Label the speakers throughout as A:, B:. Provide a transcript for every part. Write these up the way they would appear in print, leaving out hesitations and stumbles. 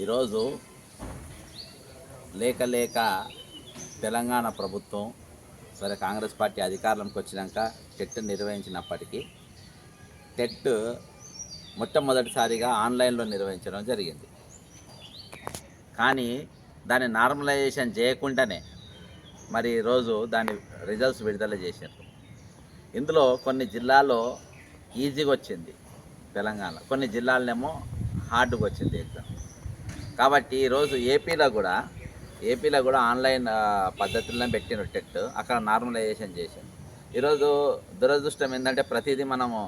A: ఈరోజు లేక లేక తెలంగాణ ప్రభుత్వం సరే కాంగ్రెస్ పార్టీ అధికారంలోకి వచ్చినాక టెట్ నిర్వహించినప్పటికీ టెట్ మొట్టమొదటిసారిగా ఆన్లైన్లో నిర్వహించడం జరిగింది. కానీ దాన్ని నార్మలైజేషన్ చేయకుండానే మరి ఈరోజు దాని రిజల్ట్స్ విడుదల చేశారు. ఇందులో కొన్ని జిల్లాల్లో ఈజీగా వచ్చింది తెలంగాణ, కొన్ని జిల్లాలనేమో హార్డ్గా వచ్చింది ఎగ్జామ్. కాబట్టి ఈరోజు ఏపీలో కూడా ఆన్లైన్ పద్ధతుల్లో పెట్టిన టెట్ అక్కడ నార్మలైజేషన్ చేశారు. ఈరోజు దురదృష్టం ఏంటంటే ప్రతిదీ మనము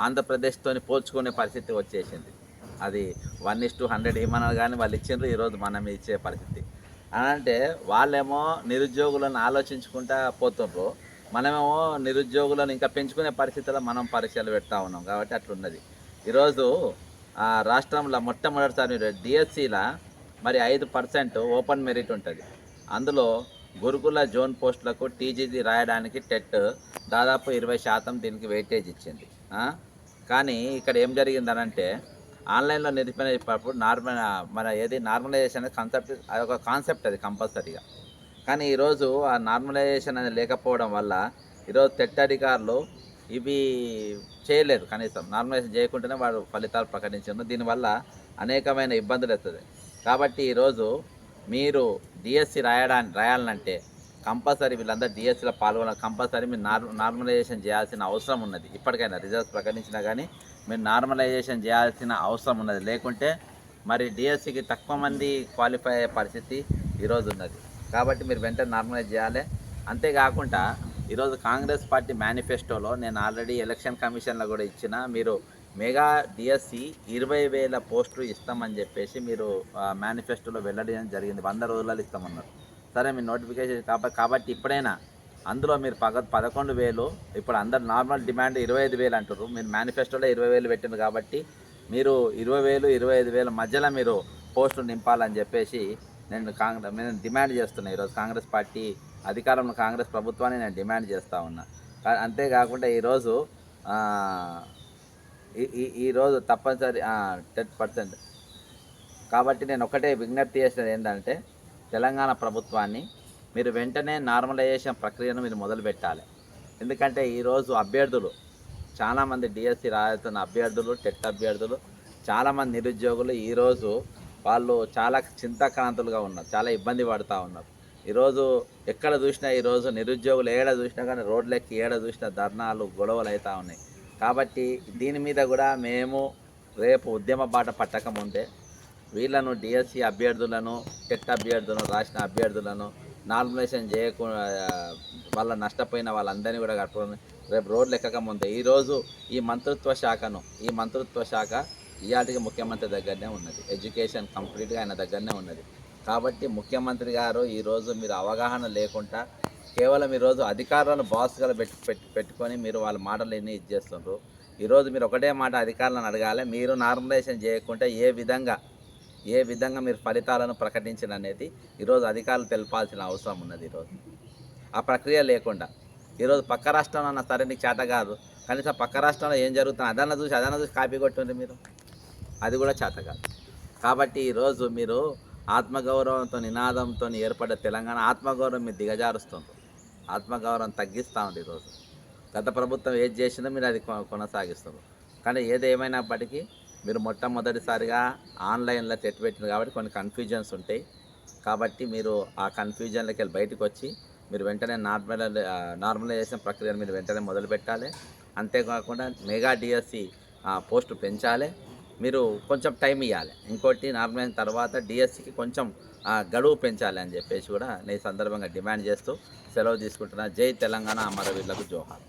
A: ఆంధ్రప్రదేశ్తో పోల్చుకునే పరిస్థితి వచ్చేసింది. అది 1:100 ఇవ్వమన్నారు కానీ వాళ్ళు ఇచ్చిండ్రు, ఈరోజు మనం ఇచ్చే పరిస్థితి. అంటే వాళ్ళేమో నిరుద్యోగులను ఆలోచించుకుంటా పోతుండ్రు, మనమేమో నిరుద్యోగులను ఇంకా పెంచుకునే పరిస్థితుల్లో మనం పరీక్షలు పెడతా ఉన్నాం. కాబట్టి అట్లున్నది. ఈరోజు రాష్ట్రంలో మొట్టమొదటిసారి డిఎస్సిలో మరి 5% ఓపెన్ మెరిట్ ఉంటుంది. అందులో గురుకుల జోన్ పోస్టులకు టీజీజీ రాయడానికి టెట్ దాదాపు 20% దీనికి వెయిటేజ్ ఇచ్చింది. కానీ ఇక్కడ ఏం జరిగిందనంటే ఆన్లైన్లో నిలిపినప్పుడు నార్మలైజేషన్ అనేది అదొక కాన్సెప్ట్, అది కంపల్సరీగా. కానీ ఈరోజు ఆ నార్మలైజేషన్ అనేది లేకపోవడం వల్ల ఈరోజు టెట్ అధికారులు ఇవి చేయలేదు. కనీసం నార్మలైజేషన్ చేయకుండానే వాడు ఫలితాలు ప్రకటించారు. దీనివల్ల అనేకమైన ఇబ్బందులు వస్తుంది. కాబట్టి ఈరోజు మీరు డిఎస్సి రాయాలంటే కంపల్సరీ వీళ్ళందరూ డిఎస్సిలో పాల్గొనాలి. కంపల్సరీ మీరు నార్మలైజేషన్ చేయాల్సిన అవసరం ఉన్నది. ఇప్పటికైనా రిజల్ట్స్ ప్రకటించినా కానీ మీరు నార్మలైజేషన్ చేయాల్సిన అవసరం ఉన్నది. లేకుంటే మరి డిఎస్సికి తక్కువ మంది క్వాలిఫై అయ్యే పరిస్థితి ఈరోజు ఉన్నది. కాబట్టి మీరు వెంటనే నార్మలైజ్ చేయాలి. అంతేకాకుండా ఈరోజు కాంగ్రెస్ పార్టీ మేనిఫెస్టోలో నేను ఆల్రెడీ ఎలక్షన్ కమిషన్లో కూడా ఇచ్చిన, మీరు మెగా డిఎస్సి 20,000 పోస్టులు ఇస్తామని చెప్పేసి మీరు మేనిఫెస్టోలో వెల్లడించడం జరిగింది. 100 రోజులలో ఇస్తామన్నారు. సరే మీ నోటిఫికేషన్ కాబట్టి ఇప్పుడైనా అందులో మీరు 11,000, ఇప్పుడు అందరు నార్మల్ డిమాండ్ 25,000 అంటారు. మీరు మేనిఫెస్టోలో 20,000 పెట్టింది కాబట్టి మీరు 20,000, 25,000 మధ్యలో మీరు పోస్టులు నింపాలని చెప్పేసి నేను డిమాండ్ చేస్తున్నా. ఈరోజు కాంగ్రెస్ పార్టీ అధికారంలో కాంగ్రెస్ ప్రభుత్వాన్ని నేను డిమాండ్ చేస్తూ ఉన్నా. అంతేకాకుండా ఈరోజు తప్పనిసరి 10%. కాబట్టి నేను ఒకటే విజ్ఞప్తి చేసేది ఏంటంటే తెలంగాణ ప్రభుత్వాన్ని మీరు వెంటనే నార్మలైజేషన్ ప్రక్రియను మీరు మొదలుపెట్టాలి. ఎందుకంటే ఈరోజు అభ్యర్థులు చాలామంది డిఎస్సి రాస్తున్న అభ్యర్థులు, టెట్ అభ్యర్థులు, చాలామంది నిరుద్యోగులు ఈరోజు వాళ్ళు చాలా చింతాక్రాంతులుగా ఉన్నారు, చాలా ఇబ్బంది పడుతూ ఉన్నారు. ఈరోజు ఎక్కడ చూసినా ఈరోజు నిరుద్యోగులు ఏడ చూసినా కానీ రోడ్లెక్కి ఏడ చూసినా ధర్నాలు, గొడవలు అవుతూ ఉన్నాయి. కాబట్టి దీని మీద కూడా మేము రేపు ఉద్యమ బాట పట్టకముందే వీళ్ళను డిఎస్సి అభ్యర్థులను, టెట్ అభ్యర్థులను, రాసిన అభ్యర్థులను నార్మలైజేషన్ చేయకుండా వాళ్ళ నష్టపోయిన వాళ్ళందరినీ కూడా కట్టుకుని రేపు రోడ్లు ఎక్కకముందే ఈరోజు ఈ మంత్రిత్వ శాఖ ఇయాటికి ముఖ్యమంత్రి దగ్గరనే ఉన్నది. ఎడ్యుకేషన్ కంప్లీట్గా ఆయన దగ్గరనే ఉన్నది. కాబట్టి ముఖ్యమంత్రి గారు ఈరోజు మీరు అవగాహన లేకుండా కేవలం ఈరోజు అధికారులను బాస్గా పెట్టుకొని మీరు వాళ్ళ మాటలు ఎన్ని చేస్తుండ్రు. ఈరోజు మీరు ఒకటే మాట అధికారులను అడగాలి, మీరు నార్మలైజేషన్ చేయకుంటే ఏ విధంగా మీరు ఫలితాలను ప్రకటించననేది ఈరోజు అధికారులు తెలపాల్సిన అవసరం ఉన్నది. ఈరోజు ఆ ప్రక్రియ లేకుండా ఈరోజు పక్క రాష్ట్రంలో అన్న సరే నీకు చేత కాదు, కనీసం పక్క రాష్ట్రంలో ఏం జరుగుతుంది అదన్నా చూసి కాపీ కొట్టుంది మీరు, అది కూడా చేత కాదు. కాబట్టి ఈరోజు మీరు ఆత్మగౌరవంతో నినాదంతో ఏర్పడ్డ తెలంగాణ ఆత్మగౌరవం మీరు దిగజారుస్తుంది, ఆత్మగౌరవం తగ్గిస్తూ ఉంది. ఈరోజు గత ప్రభుత్వం ఏది చేసిందో మీరు అది కొనసాగిస్తారు. కానీ ఏదేమైనప్పటికీ మీరు మొట్టమొదటిసారిగా ఆన్లైన్లో టెట్ పెట్టింది కాబట్టి కొన్ని కన్ఫ్యూజన్స్ ఉంటాయి. కాబట్టి మీరు ఆ కన్ఫ్యూజన్లకి వెళ్ళి బయటకు వచ్చి మీరు వెంటనే నార్మలైజేషన్ ప్రక్రియను మీరు వెంటనే మొదలు పెట్టాలి. అంతేకాకుండా మెగా డిఎస్సి పోస్టు పెంచాలి. మీరు కొంచెం టైం ఇవ్వాలి. ఇంకోటి నార్మలైజేషన్ తర్వాత డిఎస్సికి కొంచెం గడువు పెంచాలి అని చెప్పేసి కూడా నేను సందర్భంగా డిమాండ్ చేస్తూ సెలవు తీసుకుంటున్నా. జై తెలంగాణ, అమరవీరులకు జోహార్.